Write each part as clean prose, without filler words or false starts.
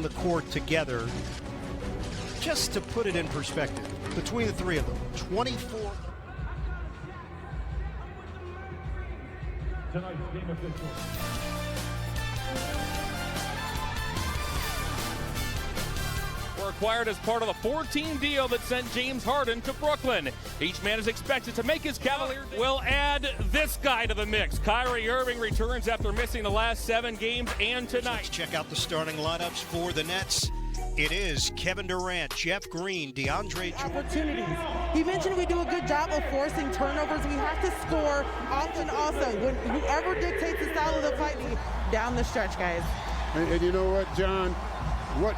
the court together. Just to put it in perspective, between the three of them, 24. Tonight's game official. Were acquired as part of the 14 deal that sent James Harden to Brooklyn. Each man is expected to make his Cavalier. We'll add this guy to the mix. Kyrie Irving returns after missing the last 7 games and tonight. Let's check out the starting lineups for the Nets. It is Kevin Durant, Jeff Green, DeAndre Jordan. Opportunities. He mentioned we do a good job of forcing turnovers. We have to score often also. When whoever dictates the style of the fight down the stretch, guys. And you know what, John? What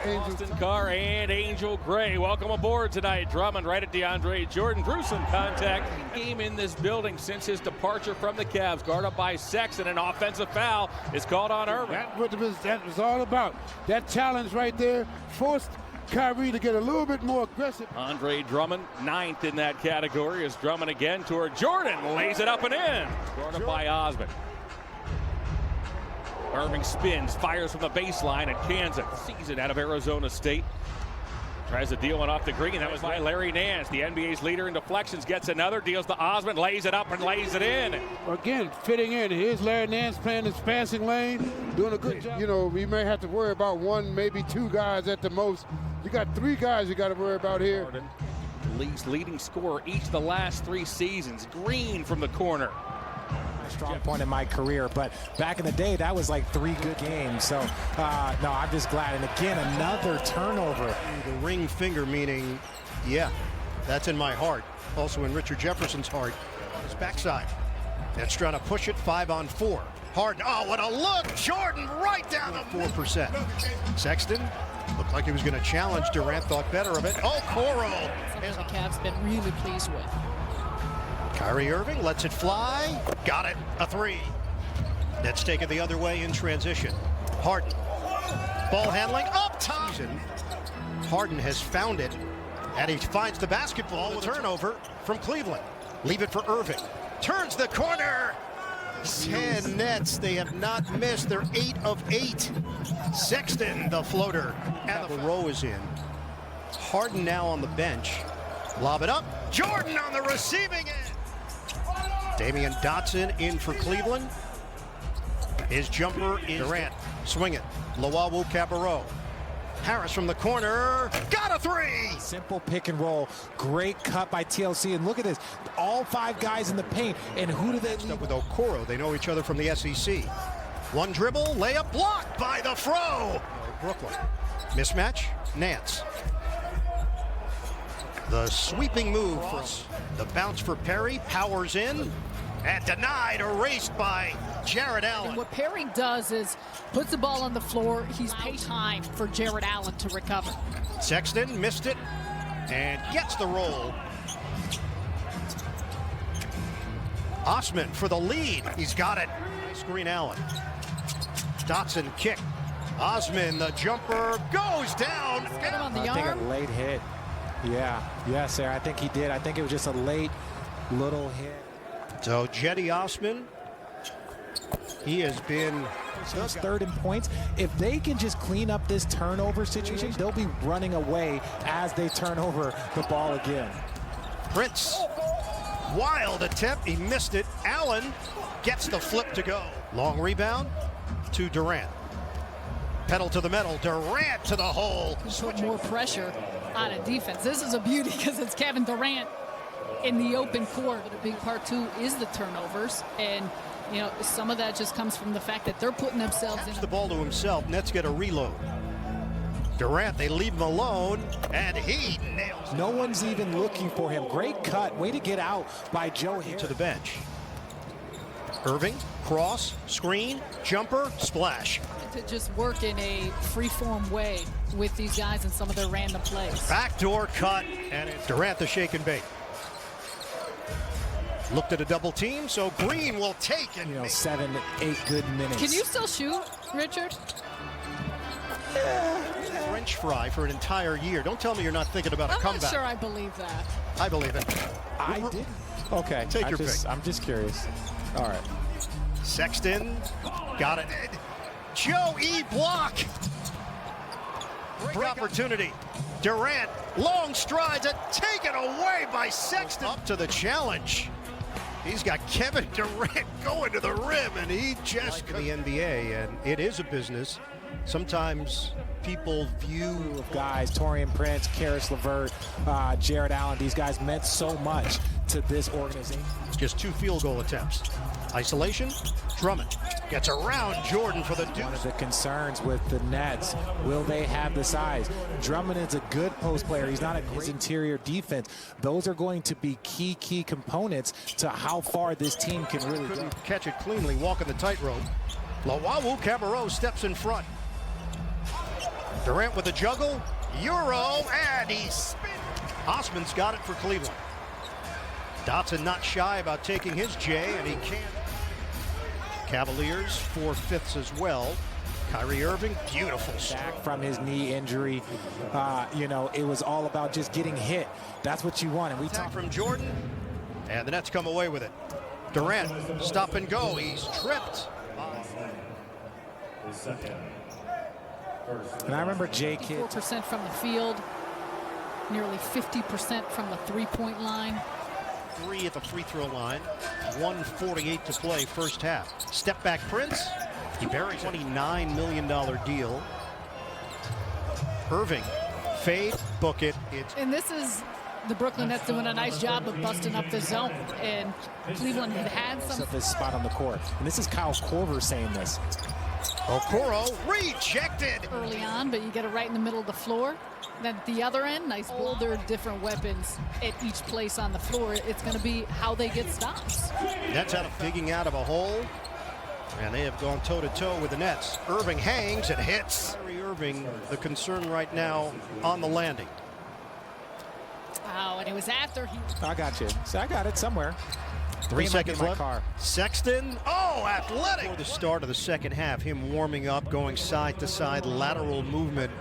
Angel Austin Carr and Angel Gray, welcome aboard tonight. Drummond right at DeAndre Jordan. Drew some contact. Game in this building since his departure from the Cavs. Guarded by Sexton. An offensive foul is called on Irving. that was all about. That challenge right there forced Kyrie to get a little bit more aggressive. Andre Drummond, 9th in that category, is Drummond again toward Jordan. Lays it up and in. Guarded by Osmond. Irving spins, fires from the baseline at Kansas. Sees it out of Arizona State. Tries to deal one off the green. That was by Larry Nance, the NBA's leader in deflections. Gets another, deals to Osmond, lays it up and lays it in. Again, fitting in. Here's Larry Nance playing his passing lane, doing a good job. You know, we may have to worry about 1, maybe 2 guys at the most. You got 3 guys you got to worry about here. League's leading scorer each of the last 3 seasons. Green from the corner. Strong point in my career, but back in the day, that was like 3 good games. So, no, I'm just glad. And again, another turnover. The ring finger meaning, yeah, that's in my heart. Also in Richard Jefferson's heart. His backside. That's trying to push it 5-on-4. Harden, oh, what a look! Jordan right down to 4%. Sexton looked like he was going to challenge Durant, thought better of it. Oh, Coro! Something the Cavs been really pleased with. Kyrie Irving lets it fly. Got it. A 3. Nets take it the other way in transition. Harden. Ball handling up top. Harden has found it. And he finds the basketball with a turnover from Cleveland. Leave it for Irving. Turns the corner. 10 Nets. They have not missed. They're 8 of 8. Sexton, the floater. And the row is in. Harden now on the bench. Lob it up. Jordan on the receiving end. Damian Dotson in for Cleveland. His jumper is Durant. Swing it. Luwawu Cabarrot. Harris from the corner. Got a 3! Simple pick and roll. Great cut by TLC. And look at this. All 5 guys in the paint. And who do they leave? Up with Okoro. They know each other from the SEC. One dribble. Layup blocked by the Fro. Brooklyn. Mismatch. Nance. The sweeping move from the bounce for Perry. Powers in. And denied, erased by Jared Allen. And what Perry does is puts the ball on the floor. He's paid time for Jared Allen to recover. Sexton missed it and gets the roll. Osman for the lead. He's got it. Screen Allen. Dotson kick. Osman, the jumper, goes down. Get him on the I think arm. a late hit. Yeah, yes, sir. I think he did. I think it was just a late little hit. So Jetty Osman, he has been It's 3rd in points. If they can just clean up this turnover situation, they'll be running away as they turn over the ball again. Prince. Wild attempt. He missed it. Allen gets the flip to go. Long rebound to Durant. Pedal to the metal. Durant to the hole. Put more pressure on a defense. This is a beauty because it's Kevin Durant in the open court. But a big part too is the turnovers, and you know some of that just comes from the fact that they're putting themselves in. The ball to himself. Nets get a reload. Durant, they leave him alone, and he nails it. No one's even looking for him. Great cut. Way to get out by Joe Harris. To the bench. Irving, cross, screen, jumper, splash. To just work in a free-form way with these guys and some of their random plays. Backdoor cut, and it's Durant the shake and bake. Looked at a double team, so Green will take it. 7, 8 good minutes. Can you still shoot, Richard? French fry for an entire year. Don't tell me you're not thinking about a I'm comeback. not sure I believe that. I believe it. I did. Okay. Take your pick. I'm just curious. All right. Sexton got it. Joe E. block. opportunity. Durant, long strides, and taken away by Sexton. Up to the challenge. He's got Kevin Durant going to the rim, and he just in the NBA, and it is a business. Sometimes people view Of guys, Taurean Prince, Karis LeVert, Jared Allen, these guys meant so much to this organization. just 2 field goal attempts. Isolation, Drummond gets around Jordan for the One deuce. of the concerns with the Nets, will they have the size? Drummond is a good post player. He's not a great interior defense. Those are going to be key components to how far this team can really go. Couldn't catch it cleanly, walking the tightrope. Lawawu Cabarrot steps in front. Durant with a juggle, Euro, and he spins. Osman's got it for Cleveland. Dotson not shy about taking his J, and he can't. Cavaliers 4/5 as well. Kyrie Irving, beautiful Back from his knee injury, you know, it was all about just getting hit. That's what you want. And we talk from Jordan, and the Nets come away with it. Durant, stop and go. He's tripped. And I remember J. Kidd 4% from the field, nearly 50% from the three-point line. 3 at the free throw line. 1:48 to play, first half. Step back, Prince. He buries $29 million deal. Irving, fade, book it. It's And this is the Brooklyn Nets doing a nice job of busting up the zone. And Cleveland had some. of this spot on the court. And this is Kyle Korver saying this. Okoro rejected. Early on, but you get it right in the middle of the floor. Then at the other end, nice all their different weapons at each place on the floor. It's going to be how they get stops. Nets out of digging out of a hole, and they have gone toe-to-toe with the Nets. Irving hangs and hits. Kyrie Irving, the concern right now on the landing. Wow, and it was after he. I got you. So I got it somewhere. 3 seconds in my left. car. Sexton, oh, athletic. For the start of the second half, him warming up, going side to side, lateral movement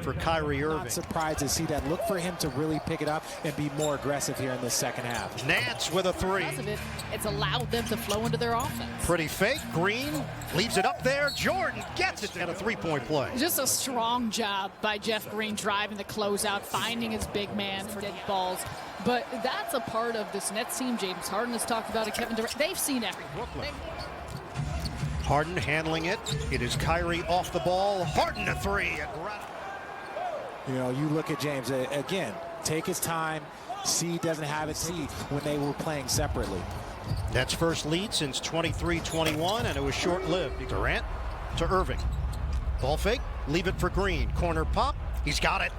for Kyrie Irving. Not surprised to see that. Look for him to really pick it up and be more aggressive here in the second half. Nance with a 3. Because of it, it's allowed them to flow into their offense. Pretty fake. Green leaves it up there. Jordan gets it at a 3-point play. Just a strong job by Jeff Green driving the closeout, finding his big man for dead balls. But that's a part of this Nets team. James Harden has talked about it. Kevin Durant. They've seen everything. Harden handling it. It is Kyrie off the ball. Harden a 3. You know, you look at James, again, take his time. C doesn't have it. C when they were playing separately. Nets first lead since 23-21, and it was short-lived. Durant to Irving. Ball fake. Leave it for Green. Corner pop. He's got it.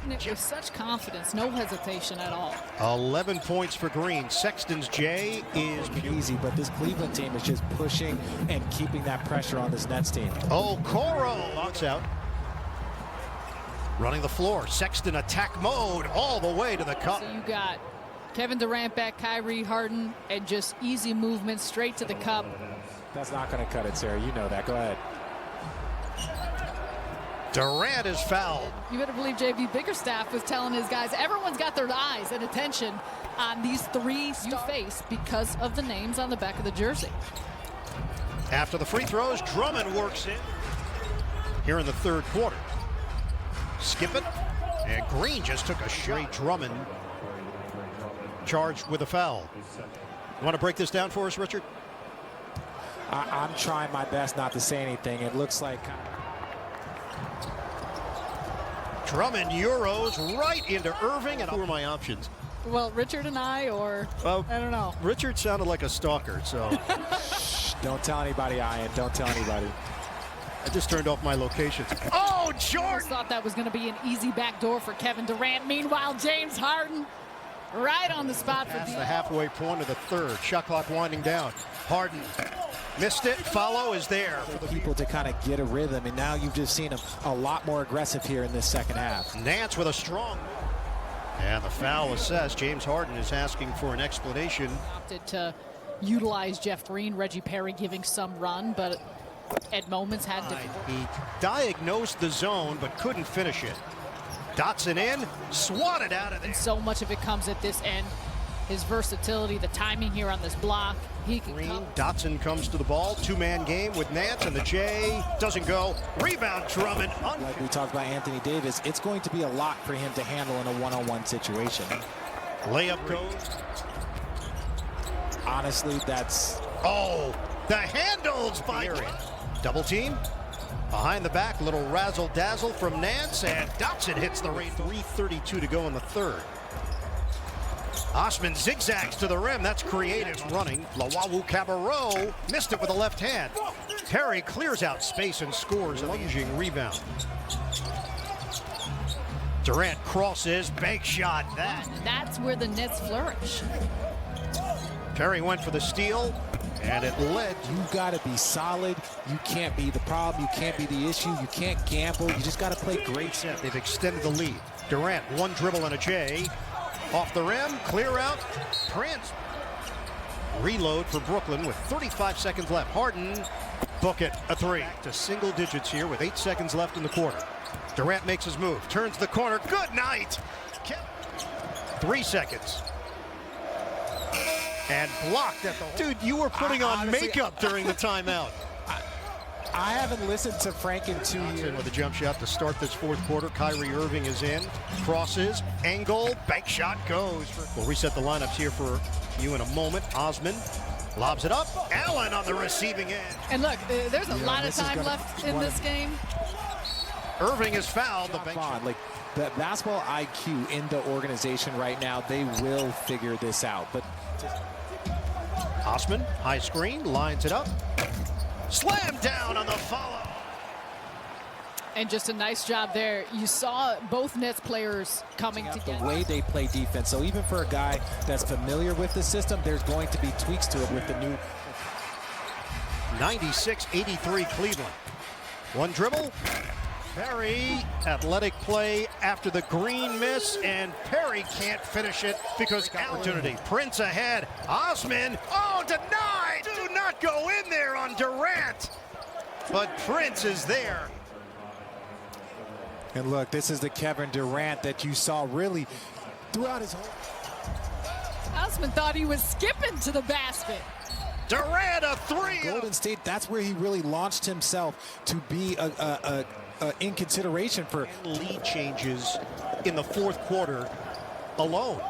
With such confidence, no hesitation at all. 11 points for Green. Sexton's J is Easy, but this Cleveland team is just pushing and keeping that pressure on this Nets team. Okoro knocks out. Running the floor. Sexton attack mode all the way to the cup. So you got Kevin Durant back, Kyrie, Harden, and just easy movement straight to the cup. That's not going to cut it, Sarah. You know that. Go ahead. Durant is fouled. You better believe JB Bickerstaff was telling his guys, everyone's got their eyes and attention on these 3 you face because of the names on the back of the jersey. After the free throws, Drummond works in. Here in the third quarter. Skip it. And Green just took a shot. Drummond charged with a foul. You want to break this down for us, Richard? I'm trying my best not to say anything. It looks like Drummond Euros right into Irving, and who are my options? Well, Richard and I, or Well, I don't know. Richard sounded like a stalker, so don't tell anybody, Ian. Don't tell anybody. I just turned off my locations. Oh, Jordan! Thought that was going to be an easy backdoor for Kevin Durant. Meanwhile, James Harden right on the spot for Past the halfway point of the third. Shot clock winding down. Harden missed it. Follow is there for the People to kind of get a rhythm, and now you've just seen him a lot more aggressive here in this second half. Nance with a strong. And the foul assessed. James Harden is asking for an explanation. opted to utilize Jeff Green, Reggie Perry giving some run, but at moments had difficulty. He diagnosed the zone but couldn't finish it. Dotson in, swatted out of there. So much of it comes at this end. his versatility, the timing here on this block. He can come. Dotson comes to the ball. Two-man game with Nance, and the J doesn't go. Rebound, Drummond. Like we talked about Anthony Davis, it's going to be a lot for him to handle in a one-on-one situation. Layup goes. Honestly, that's... Oh, the handles by double team. Behind the back, little razzle-dazzle from Nance, and Dotson hits the ring. 3:32 to go in the third. Osman zigzags to the rim. That's creative running. Lawawu Cabarro missed it with the left hand. Perry clears out space and scores. Lunging rebound. Durant crosses, bank shot. That's where the Nets flourish. Perry went for the steal, and it led. You got to be solid. You can't be the problem. You can't be the issue. You can't gamble. You just got to play great set. They've extended the lead. Durant, one dribble and a J. Off the rim, clear out. Prince. Reload for Brooklyn with 35 seconds left. Harden, book it, a three. To single digits here with 8 seconds left in the quarter. Durant makes his move, turns the corner. Good night. 3 seconds. And blocked at the... Dude, you were putting on honestly, makeup during the timeout. I haven't listened to Frank in 2 years. With a jump shot to start this fourth quarter. Kyrie Irving is in. Crosses. Angle. Bank shot goes. We'll reset the lineups here for you in a moment. Osman lobs it up. Allen on the receiving end. And look, there's a lot of time left in this game. Irving is fouled. The bank shot. Like the basketball IQ in the organization right now, they will figure this out. But Osman, high screen, lines it up. Slam down on the follow. And just a nice job there. You saw both Nets players coming together. The way they play defense. So even for a guy that's familiar with the system, there's going to be tweaks to it with the new 96-83 Cleveland. One dribble. Perry, athletic play after the green miss, and Perry can't finish it because opportunity. Prince ahead. Osman, oh, denied. Do not go in there on Durant. But Prince is there. And look, this is the Kevin Durant that you saw really throughout his whole... Osman thought he was skipping to the basket. Durant, a three. Golden State, that's where he really launched himself to be in consideration for lead changes in the fourth quarter alone.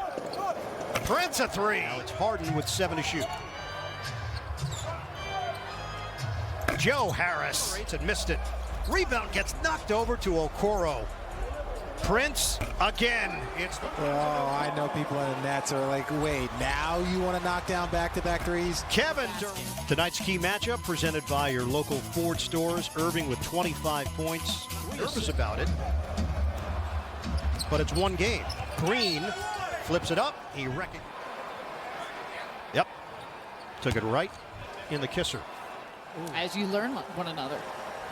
Prince, a three. Now it's Harden with 7 to shoot. Joe Harris and missed it. Rebound gets knocked over to Okoro. Prince again. Oh, I know people in the Nets are like, wait, now you want to knock down back-to-back threes? Kevin Durant. Tonight's key matchup presented by your local Ford stores. Irving with 25 points. Nervous about it, but it's one game. Green flips it up. He reckons. Yep. Took it right in the kisser. As you learn one another.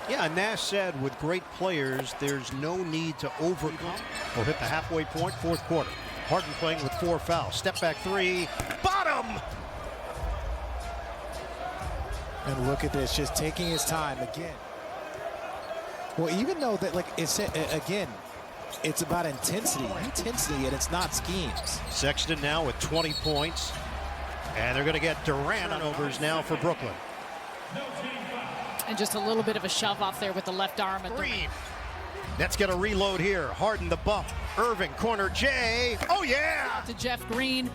Yeah, Nash said with great players, there's no need to overcome. We'll hit the halfway point, fourth quarter. Harden playing with 4 fouls. Step back three, bottom! And look at this, just taking his time again. Well, even though that, like, it's again, it's about intensity, and it's not schemes. Sexton now with 20 points. And they're going to get Durant on overs now for Brooklyn. And just a little bit of a shove off there with the left arm. Green. Nets get a reload here. Harden the bump. Irving, corner J. Oh, yeah! To Jeff Green.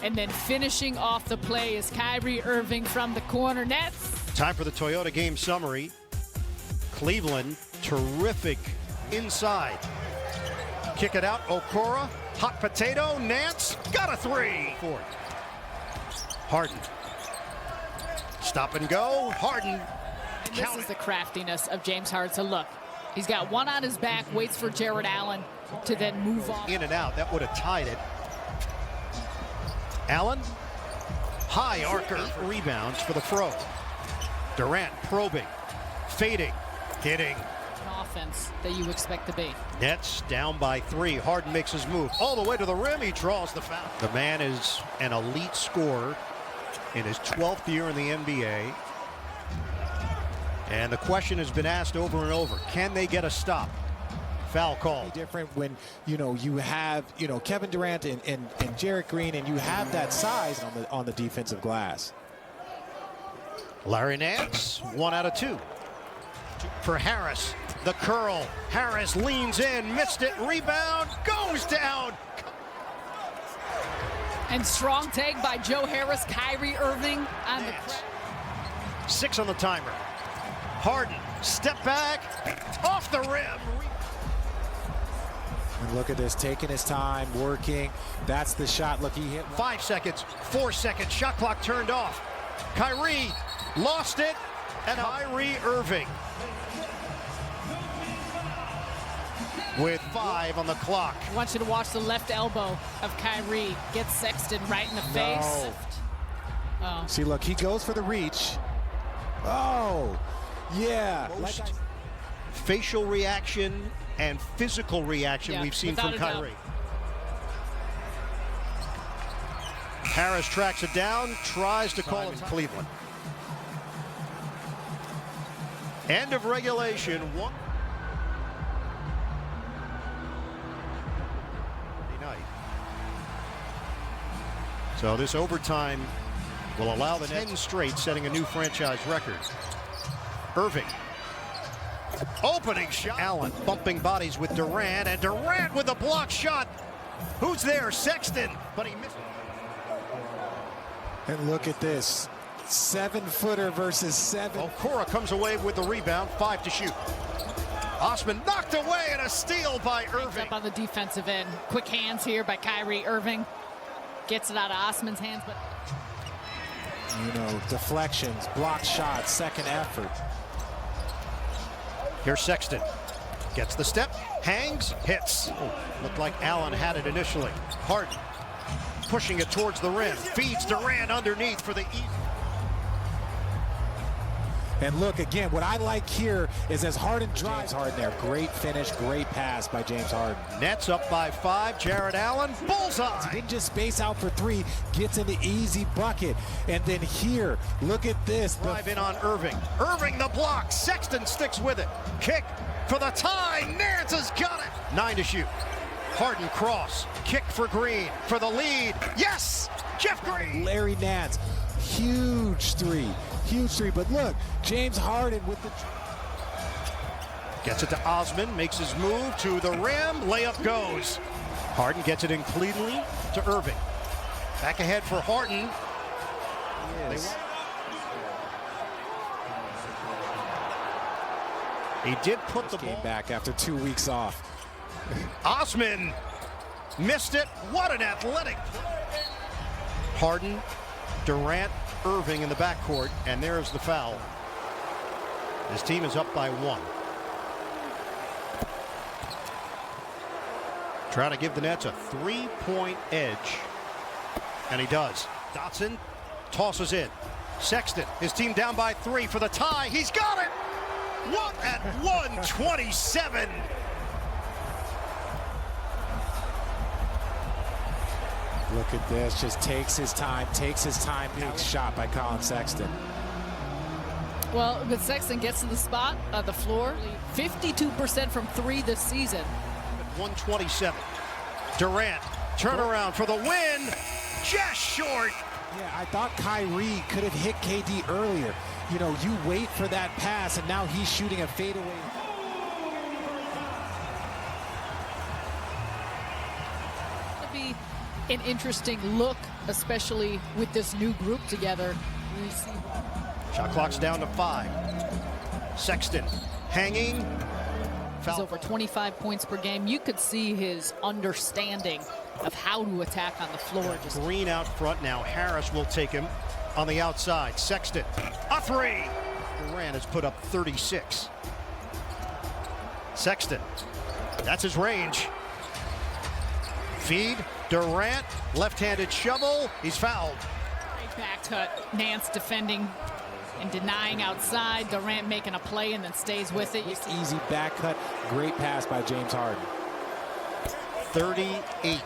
And then finishing off the play is Kyrie Irving from the corner. Nets. Time for the Toyota game summary. Cleveland, terrific inside. Kick it out, Okoro. Hot potato, Nance. Got a three. Four. Harden. Stop and go. Harden. This is the craftiness of James Harden. So look, he's got one on his back, waits for Jared Allen to then move on. In and out, that would have tied it. Allen, high archer, rebounds for the Fro. Durant probing, fading, hitting. An offense that you expect to be. Nets down by 3. Harden makes his move all the way to the rim. He draws the foul. The man is an elite scorer in his 12th year in the NBA. And the question has been asked over and over, can they get a stop? Foul call. Different when, you have, Kevin Durant and Jarrett Green, and you have that size on the defensive glass. Larry Nance, 1 out of 2. For Harris, the curl. Harris leans in, missed it, rebound, goes down. And strong take by Joe Harris, Kyrie Irving on the Nance. 6 on the timer. Harden, step back, off the rim. And look at this, taking his time, working. That's the shot. Look, he hit. 5 seconds, 4 seconds, shot clock turned off. Kyrie lost it, and Kyrie Irving with 5 on the clock. I want you to watch the left elbow of Kyrie. Gets Sexton right in the face. Oh. See, look, he goes for the reach. Oh, yeah. Most facial reaction and physical reaction we've seen from Kyrie. Harris tracks it down, tries to call it Cleveland. End of regulation. Night. So this overtime will allow the 10 straight, setting a new franchise record. Irving. Opening shot. Allen bumping bodies with Durant, and Durant with a block shot. Who's there? Sexton, but he missed. And look at this. 7-footer versus 7. Okora comes away with the rebound, 5 to shoot. Osman knocked away, and a steal by Irving. Up on the defensive end. Quick hands here by Kyrie Irving. Gets it out of Osman's hands, but deflections, block shots, second effort. Here's Sexton. Gets the step, hangs, hits. Looked like Allen had it initially. Harden pushing it towards the rim. Feeds Durant underneath for the easy. And look, again, what I like here is as Harden drives, Harden there. Great finish, great pass by James Harden. Nets up by 5. Jared Allen, bullseye. He didn't just space out for 3, gets in the easy bucket. And then here, look at this. Drive in on Irving. Irving the block. Sexton sticks with it. Kick for the tie. Nance has got it. 9 to shoot. Harden cross. Kick for Green for the lead. Yes! Jeff Green. Larry Nance. Huge three. Huge three. But look, James Harden with the... Gets it to Osman. Makes his move to the rim. Layup goes. Harden gets it in cleanly to Irving. Back ahead for Harden. Yes. He did put the Came ball back after 2 weeks off. Osman missed it. What an athletic play. Harden, Durant, Irving in the backcourt, and there's the foul. His team is up by 1. Trying to give the Nets a 3-point edge, and he does. Dotson tosses in. Sexton, his team down by 3 for the tie. He's got it. What at 127. Look at this, just takes his time. Big shot by Colin Sexton. well, but Sexton gets to the spot, the floor. 52% from 3 this season. 127. Durant, turnaround for the win. Just short. Yeah, I thought Kyrie could have hit KD earlier. You know, you wait for that pass, and now he's shooting a fadeaway. It'll be an interesting look, especially with this new group together. Shot clock's down to 5. Sexton hanging. He's over 25 points per game. You could see his understanding of how to attack on the floor. Just Green out front now. Harris will take him on the outside. Sexton, a 3. Durant has put up 36. Sexton, that's his range. Feed, Durant, left-handed shovel. He's fouled. great back cut. Nance defending and denying outside. Durant making a play and then stays with it. You see Easy back cut. Great pass by James Harden. 38.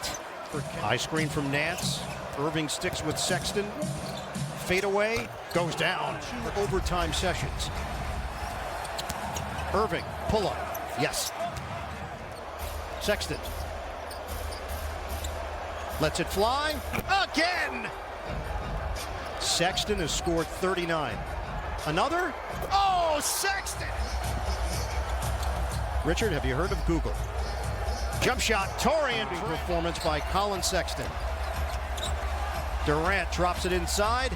High screen from Nance. Irving sticks with Sexton. Fadeaway goes down. Overtime sessions. Irving, pull up. Yes. Sexton lets it fly again. Sexton has scored 39. Another? Oh, Sexton! Richard, have you heard of Google? Jump shot, Torian performance by Colin Sexton. Durant drops it inside.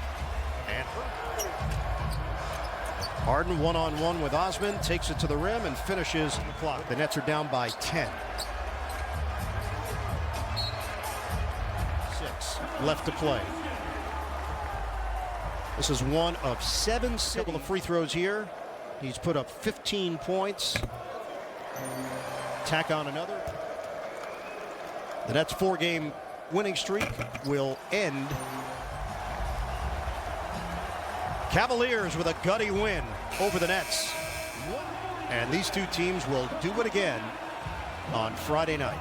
And Harden one-on-one with Osman, takes it to the rim and finishes the clock. The Nets are down by 10. 6 left to play. This is one of 7 couple of free throws here. He's put up 15 points. Tack on another. The Nets' 4-game winning streak will end. Cavaliers with a gutty win over the Nets. And these two teams will do it again on Friday night.